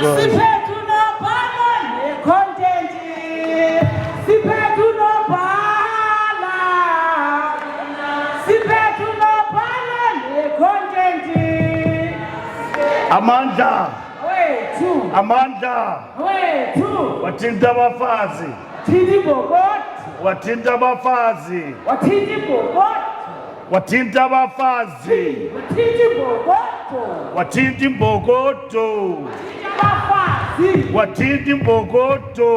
Siphethu nobhala ne-content. Siphethu nobhala. Siphethu nobhala ne-content. Amandla. Wethu. Amandla. Wethu. Wathinta abafazi. Thinta ibhokodo. Wathinta abafazi. Wathinta ibhokodo. Wathinta abafazi. Wathinta ibhokodo. Wathinta imbokodo. Wathinta imbokodo.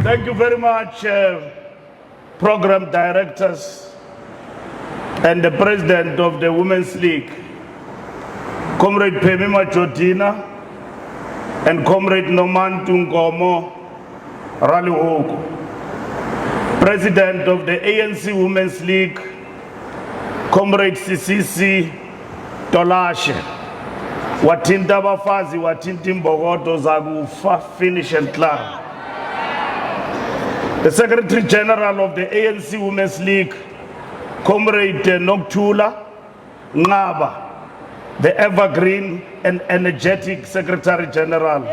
Thank you very much, program directors and the president of the Women's League, Comrade Pemi Majodina and Comrade Nomantu Ngomo Raliwoko, president of the ANC Women's League, Comrade Sisisi Tolashe. Wathinta abafazi, wathinta imbokodo zakufa, finish and clear. The Secretary General of the ANC Women's League, Comrade Noktula Ngaba, the evergreen and energetic Secretary General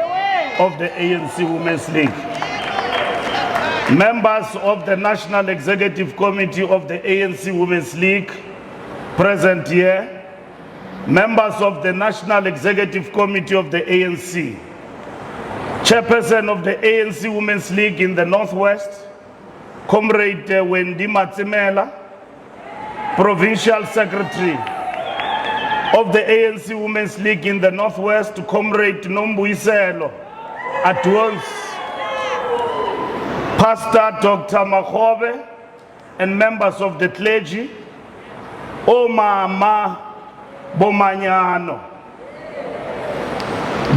of the ANC Women's League. Members of the National Executive Committee of the ANC Women's League present here. Members of the National Executive Committee of the ANC. Chairperson of the ANC Women's League in the Northwest, Comrade Wendy Matsimela. Provincial Secretary of the ANC Women's League in the Northwest, Comrade Nombuiselo Atwons. Pastor Dr. Makhobe and members of the clergy, uManyano.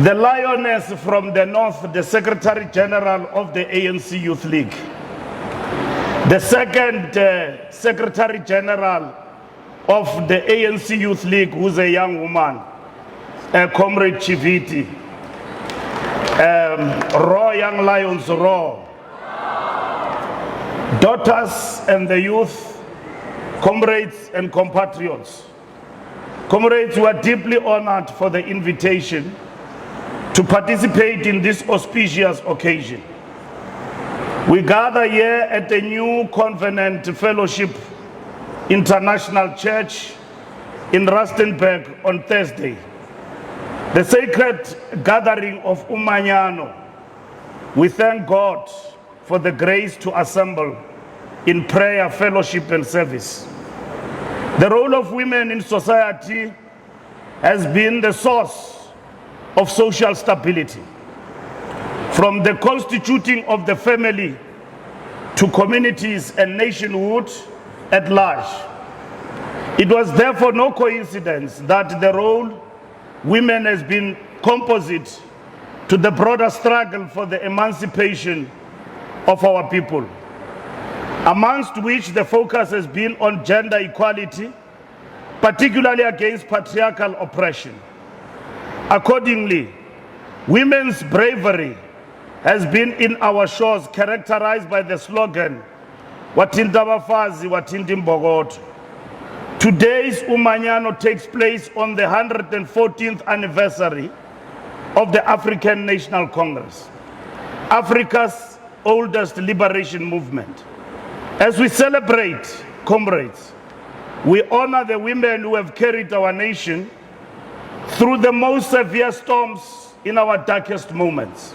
The lioness from the north, the Secretary General of the ANC Youth League. The second Secretary General of the ANC Youth League, who's a young woman, Comrade Chiviti. Raw Young Lions, Raw. Daughters and the youth, comrades and compatriots. Comrades, we are deeply honored for the invitation to participate in this auspicious occasion. We gather here at the New Covenant Fellowship International Church in Rustenburg on Thursday, the sacred gathering of uManyano. We thank God for the grace to assemble in prayer, fellowship, and service. The role of women in society has been the source of social stability. From the constituting of the family to communities and nationhood at large. It was therefore no coincidence that the role women has been composite to the broader struggle for the emancipation of our people, amongst which the focus has been on gender equality, particularly against patriarchal oppression. Accordingly, women's bravery has been in our shores characterized by the slogan, Wathinta abafazi, wathinta imbokodo. Today's uManyano takes place on the 114th anniversary of the African National Congress, Africa's oldest liberation movement. As we celebrate, comrades, we honor the women who have carried our nation through the most severe storms in our darkest moments.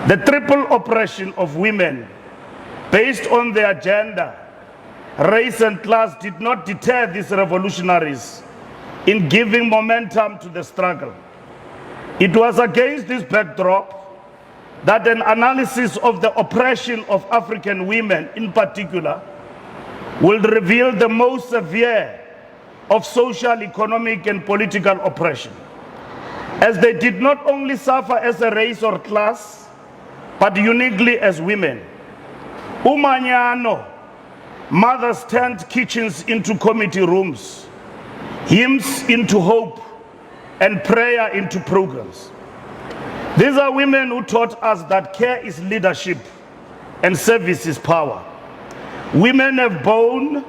The triple oppression of women based on their gender, race and class did not deter these revolutionaries in giving momentum to the struggle. It was against this backdrop that an analysis of the oppression of African women in particular will reveal the most severe of social, economic, and political oppression, as they did not only suffer as a race or class, but uniquely as women. uManyano, mothers turned kitchens into committee rooms, hymns into hope, and prayer into programs. These are women who taught us that care is leadership and service is power. Women have borne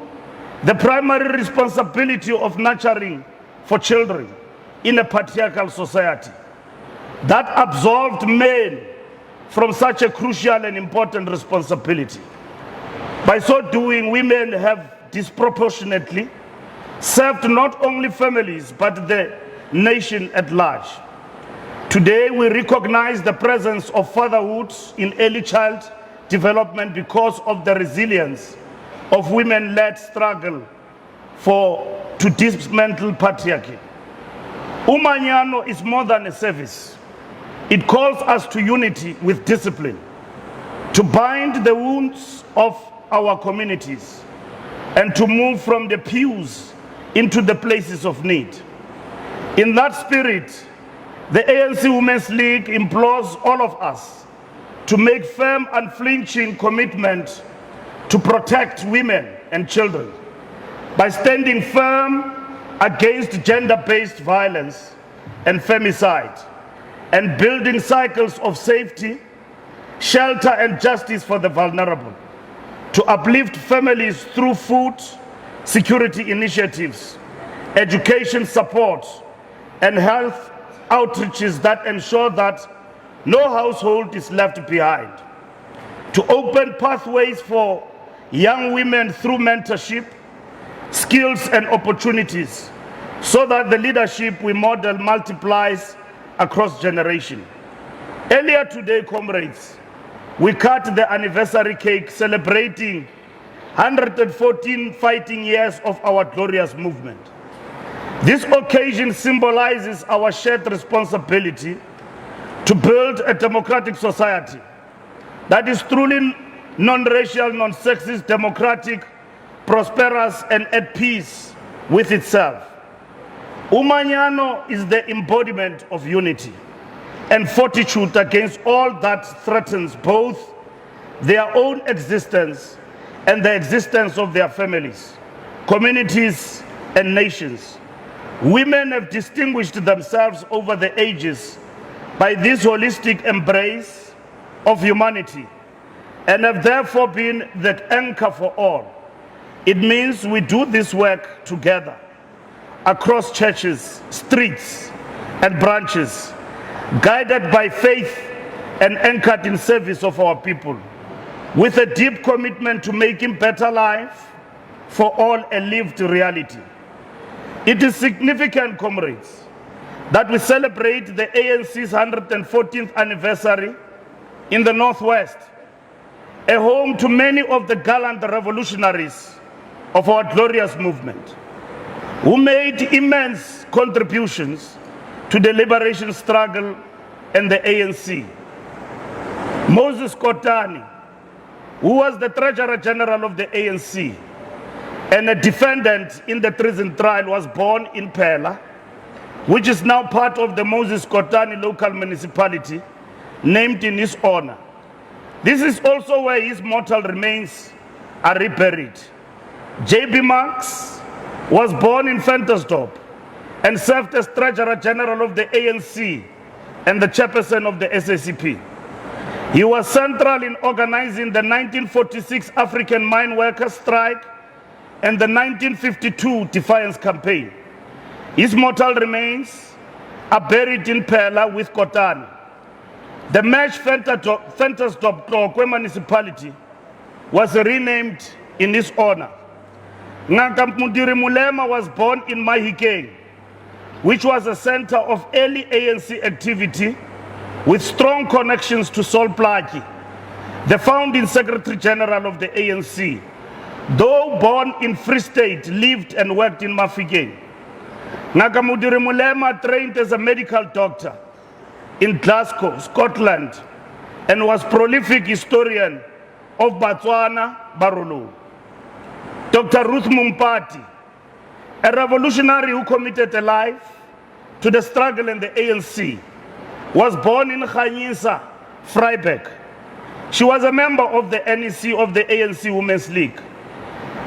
the primary responsibility of nurturing for children in a patriarchal society. that absolved men from such a crucial and important responsibility. By so doing, women have disproportionately served not only families but the nation at large. Today, we recognize the presence of fatherhood in early child development because of the resilience of women-led struggle to dismantle patriarchy. uManyano is more than a service. It calls us to unity with discipline, to bind the wounds of our communities, and to move from the pews into the places of need. In that spirit, the ANC Women's League implores all of us to make firm, unflinching commitment to protect women and children by standing firm against gender-based violence and femicide, and building cycles of safety, shelter, and justice for the vulnerable, to uplift families through food security initiatives, education support, and health outreaches that ensure that no household is left behind, to open pathways for young women through mentorship, skills, and opportunities, so that the leadership we model multiplies across generations. Earlier today, comrades, we cut the anniversary cake celebrating 114 fighting years of our glorious movement. This occasion symbolizes our shared responsibility to build a democratic society that is truly non-racial, non-sexist, democratic, prosperous, and at peace with itself. uManyano is the embodiment of unity and fortitude against all that threatens both their own existence and the existence of their families, communities, and nations. Women have distinguished themselves over the ages by this holistic embrace of humanity and have therefore been the anchor for all. It means we do this work together across churches, streets, and branches, guided by faith and anchored in service of our people, with a deep commitment to making better life for all a lived reality. It is significant, comrades, that we celebrate the ANC's 114th anniversary in the Northwest, a home to many of the gallant revolutionaries of our glorious movement, who made immense contributions to the liberation struggle and the ANC. Moses Kotane, who was the Treasurer General of the ANC and a defendant in the treason trial, was born in Phela, which is now part of the Moses Kotane local municipality, named in his honor. This is also where his mortal remains are reburied. J.B. Marks was born in Ventersdorp and served as Treasurer General of the ANC and the chairperson of the SACP. He was central in organizing the 1946 African mine workers' strike and the 1952 Defiance Campaign. His mortal remains are buried in Phela with Kotane. The merged Ventersdorp Tlokwe municipality was renamed in his honor. Ngaka Mudiri Mulema was born in Mahikeng, which was a center of early ANC activity with strong connections to Sol Plaatje, the founding Secretary General of the ANC. Though born in Free State, lived and worked in Mafikeng. Ngaka Mudiri Mulema trained as a medical doctor in Glasgow, Scotland, and was prolific historian of Botswana, Barolo. Dr. Ruth Mumpati, a revolutionary who committed a life to the struggle in the ANC, was born in Khanyisa, Vryburg. She was a member of the NEC of the ANC Women's League,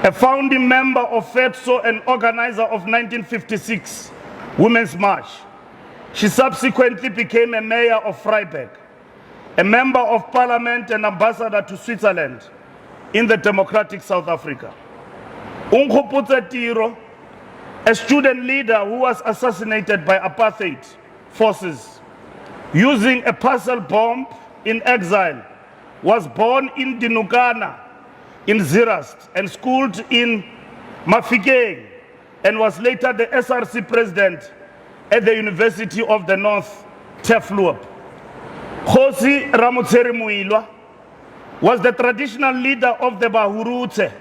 a founding member of FETSO and organizer of 1956 Women's March. She subsequently became a mayor of Vryburg, a member of parliament and ambassador to Switzerland in the democratic South Africa. Unkgopotse Tiro, a student leader who was assassinated by apartheid forces, using a parcel bomb in exile, was born in Dinukana in Zirast and schooled in Fikile, and was later the SRC president at the University of the North, Tefluop. Kgosi Ramotseri Moilwa was the traditional leader of the Bahurutse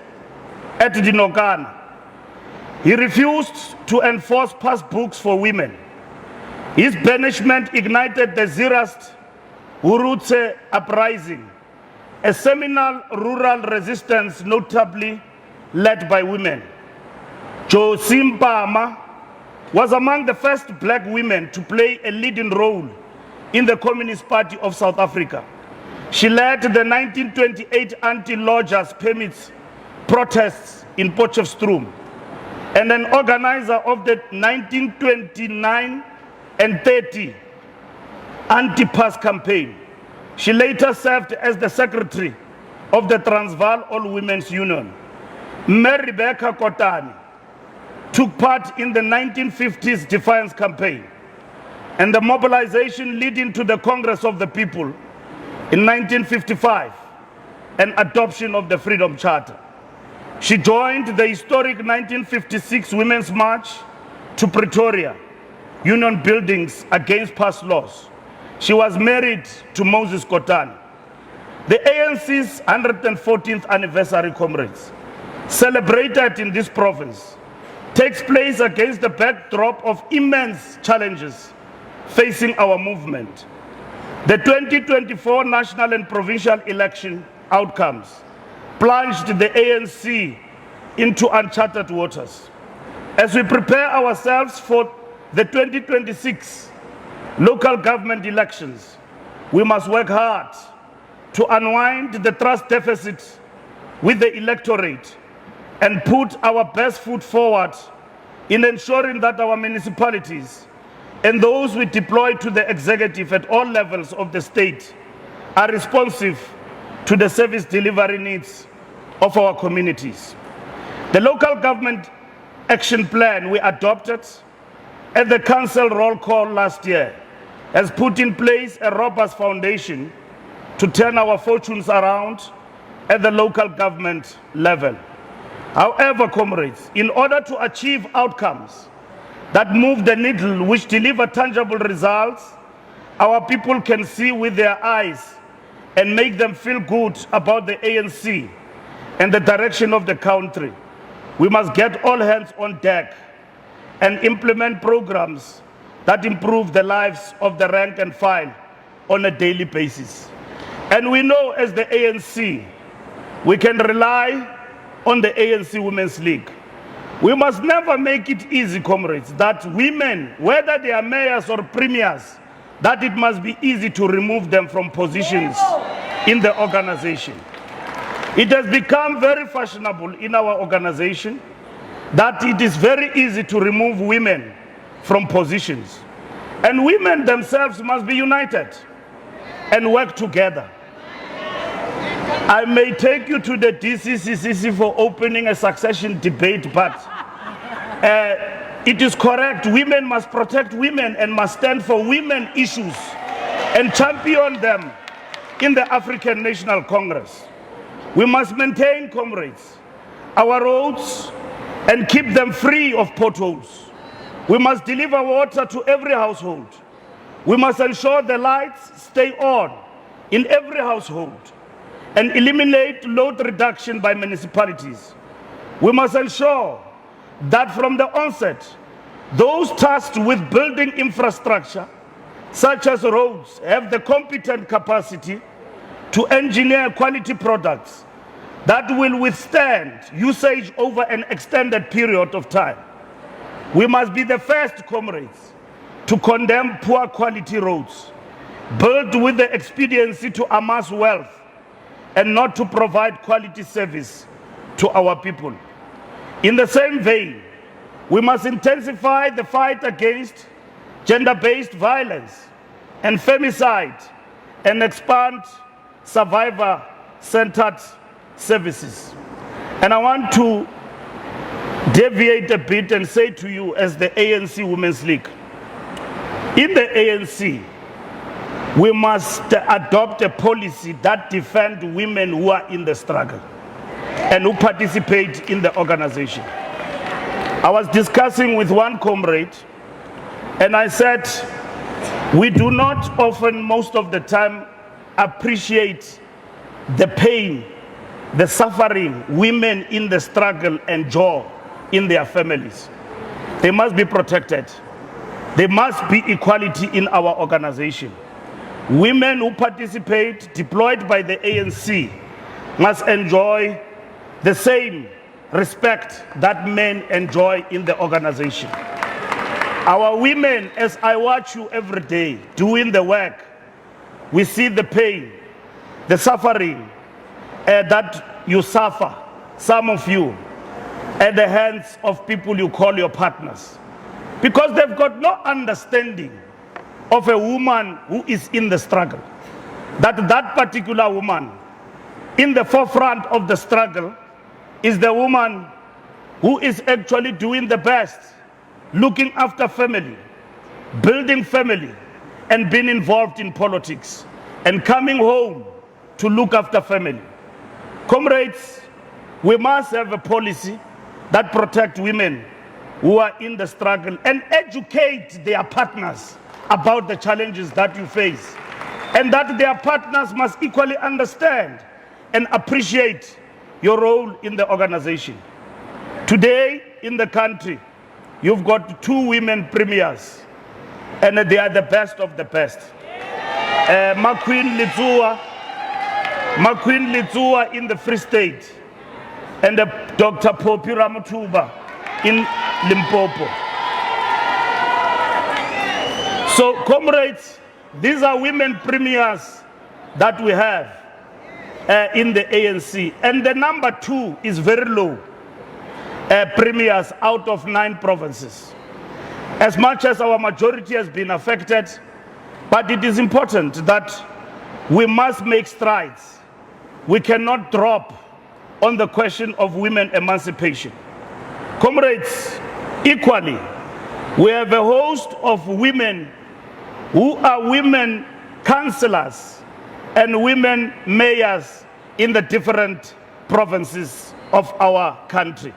at Dinokana. He refused to enforce pass books for women. His banishment ignited the Zirast Hurutse uprising, a seminal rural resistance notably led by women. Josie Mpama was among the first black women to play a leading role in the Communist Party of South Africa. She led the 1928 anti-lodgers permits protests in Potchefstroom and an organizer of the 1929 and 30 anti-pass campaign. She later served as the secretary of the Transvaal All Women's Union. Mary Rebecca Kotani took part in the 1950s defiance campaign and the mobilization leading to the Congress of the People in 1955 and adoption of the Freedom Charter. She joined the historic 1956 Women's March to Pretoria, union buildings against pass laws. She was married to Moses Kotani. The ANC's 114th anniversary, comrades, celebrated in this province, takes place against the backdrop of immense challenges facing our movement. The 2024 national and provincial election outcomes plunged the ANC into uncharted waters. As we prepare ourselves for the 2026 local government elections, we must work hard to unwind the trust deficit with the electorate and put our best foot forward in ensuring that our municipalities and those we deploy to the executive at all levels of the state are responsive to the service delivery needs of our communities. The local government action plan we adopted at the council roll call last year has put in place a robust foundation to turn our fortunes around at the local government level. However, comrades, in order to achieve outcomes that move the needle, which deliver tangible results our people can see with their eyes and make them feel good about the ANC and the direction of the country, we must get all hands on deck and implement programs that improve the lives of the rank and file on a daily basis. And we know as the ANC, we can rely on the ANC Women's League. We must never make it easy, comrades, that women, whether they are mayors or premiers, that it must be easy to remove them from positions in the organization. It has become very fashionable in our organization that it is very easy to remove women from positions. And women themselves must be united and work together. I may take you to the DCCCC for opening a succession debate, but it is correct. Women must protect women and must stand for women issues and champion them in the African National Congress. We must maintain, comrades, our roads and keep them free of potholes. We must deliver water to every household. We must ensure the lights stay on in every household and eliminate load reduction by municipalities. We must ensure that from the onset, those tasked with building infrastructure, such as roads, have the competent capacity to engineer quality products that will withstand usage over an extended period of time. We must be the first, comrades, to condemn poor quality roads, built with the expediency to amass wealth and not to provide quality service to our people. In the same vein, we must intensify the fight against gender-based violence and femicide and expand survivor-centered services. And I want to deviate a bit and say to you as the ANC Women's League, in the ANC, we must adopt a policy that defends women who are in the struggle and who participate in the organization. I was discussing with one comrade, and I said, we do not often, most of the time, appreciate the pain, the suffering women in the struggle endure in their families. They must be protected. There must be equality in our organization. Women who participate, deployed by the ANC, must enjoy the same respect that men enjoy in the organization. Our women, as I watch you every day doing the work, we see the pain, the suffering that you suffer, some of you, at the hands of people you call your partners. Because they've got no understanding of a woman who is in the struggle. That particular woman in the forefront of the struggle is the woman who is actually doing the best, looking after family, building family, and being involved in politics, and coming home to look after family. Comrades, we must have a policy that protects women who are in the struggle and educate their partners about the challenges that you face, and that their partners must equally understand and appreciate your role in the organization. Today in the country, you've got 2 women premiers, and they are the best of the best. Queen Litzua in the Free State, and Dr. Popi Ramutuba in Limpopo. So, comrades, these are women premiers that we have in the ANC, and the number 2 is very low, premiers out of 9 provinces. As much as our majority has been affected, but it is important that we must make strides. We cannot drop on the question of women emancipation. Comrades, equally, we have a host of women who are women councillors and women mayors in the different provinces of our country.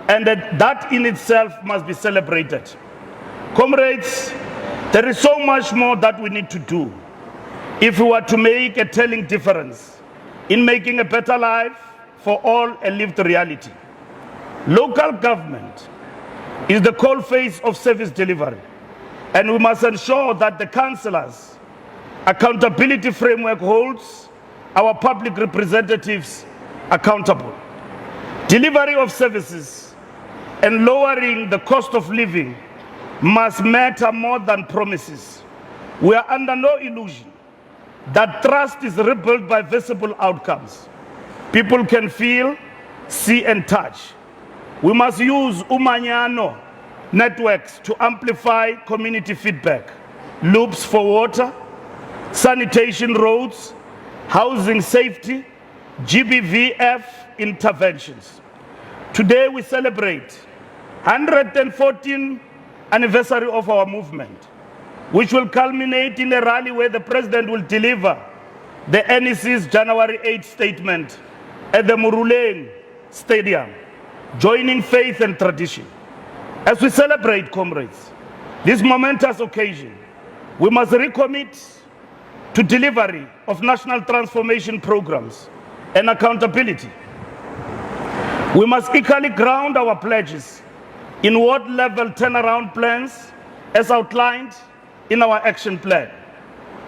And that in itself must be celebrated. Comrades, there is so much more that we need to do if we were to make a telling difference in making a better life for all a lived reality. Local government is the coalface of service delivery, and we must ensure that the councillors' accountability framework holds our public representatives accountable. Delivery of services and lowering the cost of living must matter more than promises. We are under no illusion that trust is rebuilt by visible outcomes. People can feel, see, and touch. We must use uManyano networks to amplify community feedback, loops for water, sanitation roads, housing safety, GBVF interventions. Today we celebrate 114th anniversary of our movement, which will culminate in a rally where the President will deliver the NEC's January 8 statement at the Muruleng Stadium, joining faith and tradition. As we celebrate, comrades, this momentous occasion, we must recommit to delivery of national transformation programs and accountability. We must equally ground our pledges in ward-level turnaround plans as outlined in our action plan.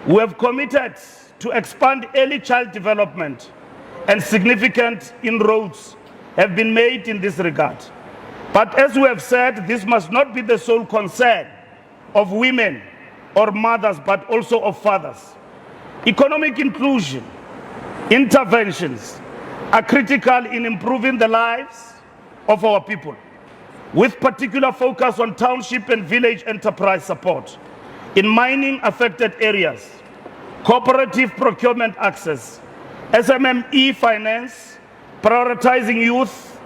We have committed to expand early child development, and significant inroads have been made in this regard. But as we have said, this must not be the sole concern of women or mothers, but also of fathers. Economic inclusion interventions are critical in improving the lives of our people, with particular focus on township and village enterprise support in mining affected areas, cooperative procurement access, SMME finance, prioritizing youth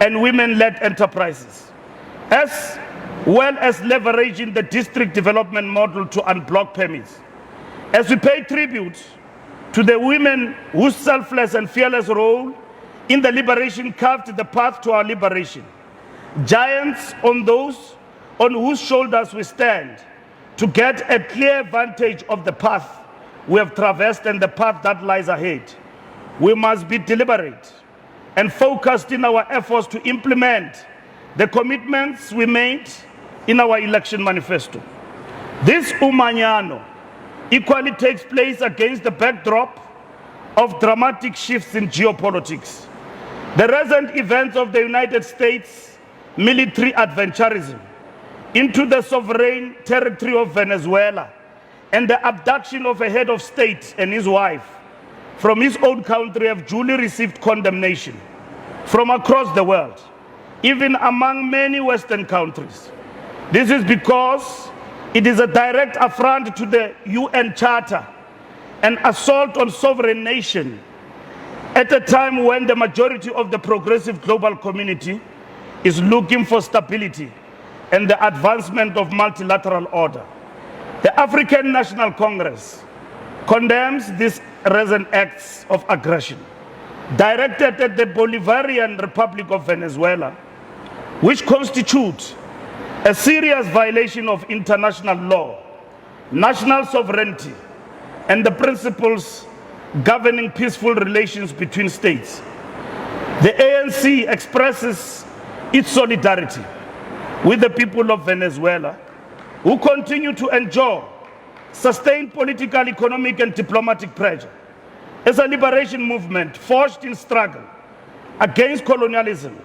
and women-led enterprises, as well as leveraging the district development model to unblock permits. As we pay tribute to the women whose selfless and fearless role in the liberation carved the path to our liberation, giants on those on whose shoulders we stand, to get a clear vantage of the path we have traversed and the path that lies ahead, we must be deliberate and focused in our efforts to implement the commitments we made in our election manifesto. This uManyano equally takes place against the backdrop of dramatic shifts in geopolitics. The recent events of the United States military adventurism into the sovereign territory of Venezuela and the abduction of a head of state and his wife from his own country have duly received condemnation from across the world, even among many Western countries. This is because it is a direct affront to the UN Charter, an assault on sovereign nation at a time when the majority of the progressive global community is looking for stability and the advancement of multilateral order. The African National Congress condemns these recent acts of aggression directed at the Bolivarian Republic of Venezuela, which constitute a serious violation of international law, national sovereignty, and the principles governing peaceful relations between states. The ANC expresses its solidarity with the people of Venezuela, who continue to endure sustained political, economic, and diplomatic pressure as a liberation movement forged in struggle against colonialism,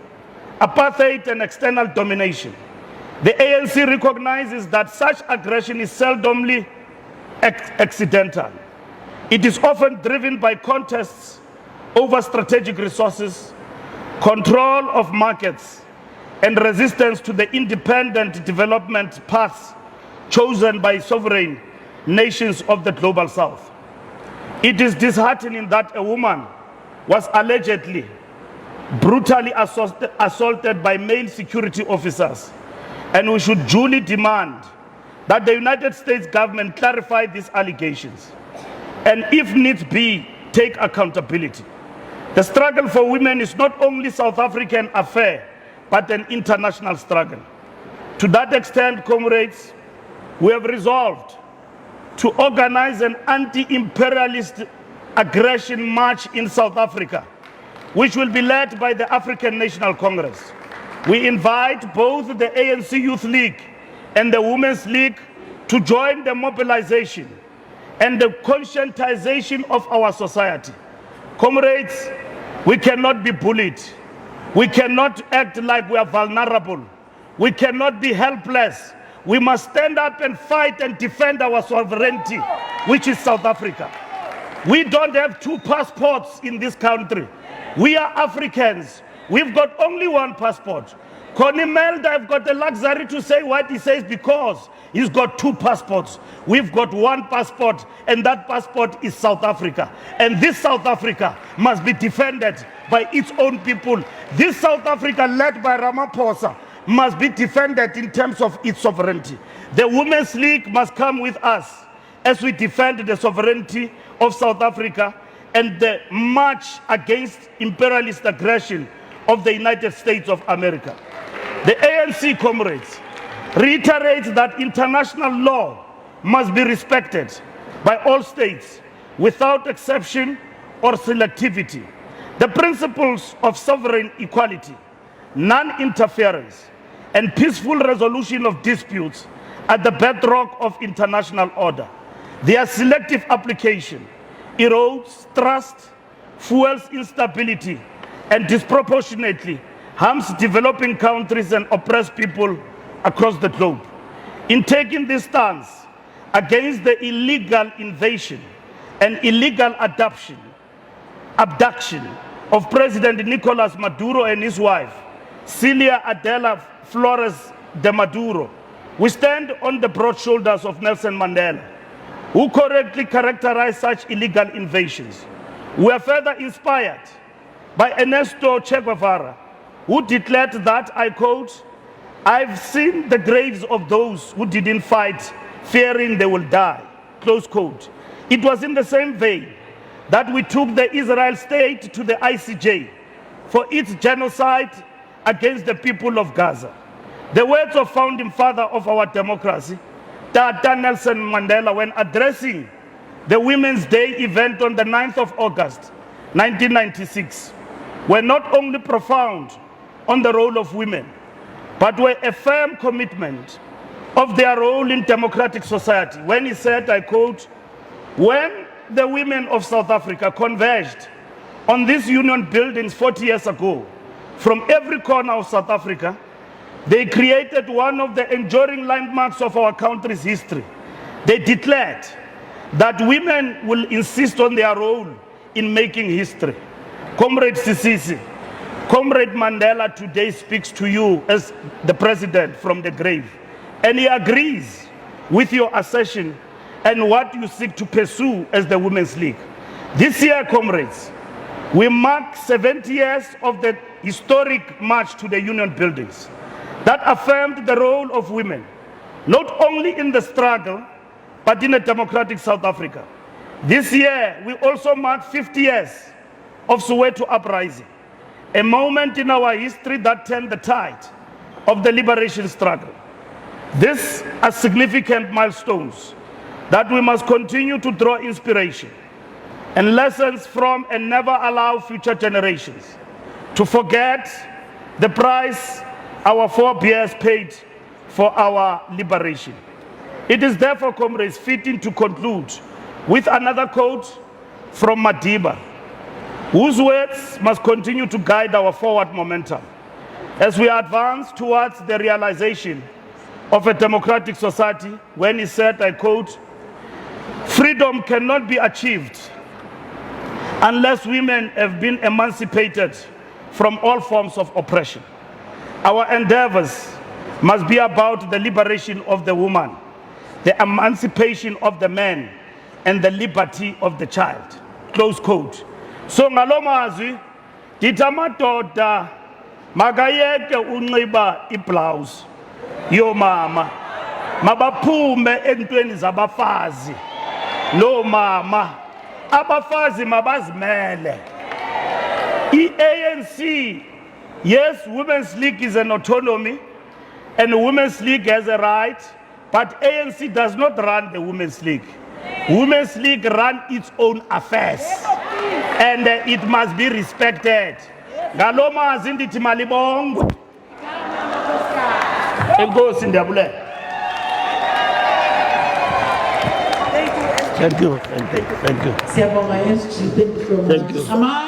apartheid, and external domination. The ANC recognizes that such aggression is seldomly accidental. It is often driven by contests over strategic resources, control of markets, and resistance to the independent development paths chosen by sovereign nations of the global south. It is disheartening that a woman was allegedly brutally assaulted by male security officers, and we should duly demand that the United States government clarify these allegations and, if needs be, take accountability. The struggle for women is not only South African affair, but an international struggle. To that extent, comrades, we have resolved to organize an anti-imperialist aggression march in South Africa, which will be led by the African National Congress. We invite both the ANC Youth League and the Women's League to join the mobilization and the conscientization of our society. Comrades, we cannot be bullied. We cannot act like we are vulnerable. We cannot be helpless. We must stand up and fight and defend our sovereignty, which is South Africa. We don't have two passports in this country. We are Africans. We've got only one passport. Connie Melda have got the luxury to say what he says because he's got two passports. We've got one passport, and that passport is South Africa. And this South Africa must be defended by its own people. This South Africa, led by Ramaphosa, must be defended in terms of its sovereignty. The Women's League must come with us as we defend the sovereignty of South Africa and the march against imperialist aggression of the United States of America. The ANC, comrades, reiterates that international law must be respected by all states without exception or selectivity. The principles of sovereign equality, non-interference, and peaceful resolution of disputes are the bedrock of international order. Their selective application erodes trust, fuels instability, and disproportionately harms developing countries and oppressed people across the globe. In taking this stance against the illegal invasion and illegal abduction of President Nicolas Maduro and his wife, Celia Adela Flores de Maduro, we stand on the broad shoulders of Nelson Mandela, who correctly characterized such illegal invasions. We are further inspired by Ernesto Che Guevara, who declared that, I quote, "I've seen the graves of those who didn't fight, fearing they will die," close quote. It was in the same vein that we took the Israel state to the ICJ for its genocide against the people of Gaza. The words of founding father of our democracy, Tata Nelson Mandela, when addressing the Women's Day event on the 9th of August, 1996, were not only profound on the role of women, but were a firm commitment of their role in democratic society when he said, I quote, "When the women of South Africa converged on these union buildings 40 years ago, from every corner of South Africa, they created one of the enduring landmarks of our country's history. They declared that women will insist on their role in making history." Comrade Sisisi, Comrade Mandela today speaks to you as the president from the grave, and he agrees with your assertion and what you seek to pursue as the Women's League. This year, comrades, we mark 70 years of the historic march to the union buildings that affirmed the role of women, not only in the struggle, but in a democratic South Africa. This year, we also mark 50 years of Soweto uprising, a moment in our history that turned the tide of the liberation struggle. These are significant milestones that we must continue to draw inspiration and lessons from, and never allow future generations to forget the price our forebears paid for our liberation. It is therefore, comrades, fitting to conclude with another quote from Madiba, whose words must continue to guide our forward momentum as we advance towards the realization of a democratic society, when he said, I quote, "Freedom cannot be achieved unless women have been emancipated from all forms of oppression. Our endeavors must be about the liberation of the woman, the emancipation of the man, and the liberty of the child." Close quote. So ngalo mazwi ndithi amadoda makayeke unxiba iblouse yomama, mabaphume entweni zabafazi. Lo mama, abafazi mabazimele. ANC, yes, Women's League is an autonomy, and the Women's League has a right, but ANC does not run the Women's League. Women's League run its own affairs, and it must be respected. Ngaloma zindithi malibongwe. Enkosi ndiyabule. Thank you. Thank you. Siyabonga, yes, thank you so much. Thank you.